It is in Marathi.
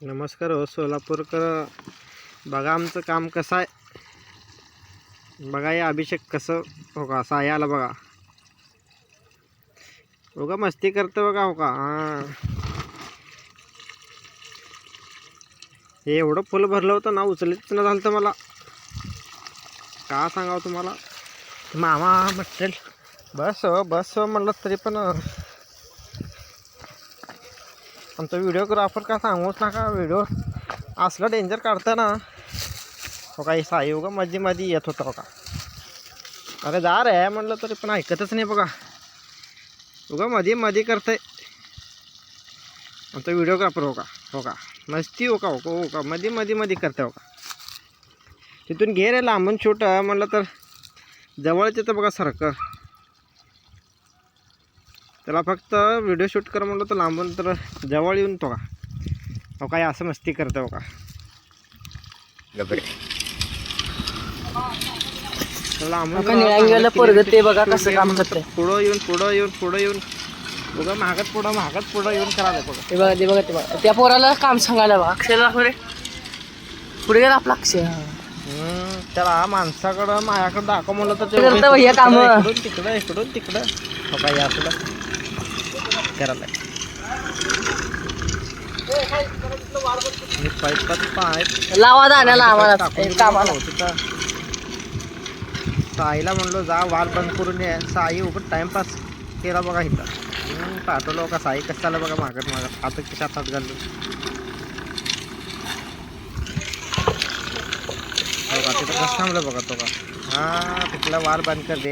नमस्कार हो सोलापूरकर. बघा आमचं काम कसं आहे. बघा हे अभिषेक कसं हो का साया आला बघा. हो का मस्ती करतं बघा. हो का हां हे एवढं फुल भरलं होतं ना, उचलीच न झालं तर मला का सांगावं तुम्हाला. मामा म्हटलं बस हो म्हणलं तरी पण आमचा व्हिडिओग्राफर का सांगूच नका. व्हिडिओ असला डेंजर काढतं ना. हो का साई उगा मध्ये येत होता हो का. अरे जा रे म्हणलं तरी पण ऐकतच नाही बघा. उगा मध्ये करतंय आमचा व्हिडिओग्राफर. हो का मस्ती हो का मध्ये करते हो का. तिथून घे रे लांबून शूट म्हणलं तर जवळच येतं बघा सारखं. त्याला फक्त व्हिडिओ शूट कर म्हणलं तर लांबून तर जवळ येऊन तो का हो काय असं मस्ती करतो हो का. लांबून पोरग ते बघा कसं काम करते. पुढं येऊन बघा महागत पुढं येऊन करायला बघा. ते बघा त्या पोराला काम सांगायला बघा. अक्षयला पुढे गेला आपला अक्षय. त्याला माणसाकडं माझ्याकडं दाखव म्हणलं तर काम इकडून तिकडं हो काय असं करायला. पाईप लावा जाण्याला आम्हाला कामाला. साईला म्हणलो जा वार बंद करून ये. साई उभं टाइमपास केला बघा इथं. पाठवलं का साई कसं चाललं बघा मागत हात खिशात हात घालून. हो का तिथं कसं थांबलं बघा तो का. हां तिथला वार बंद कर दे.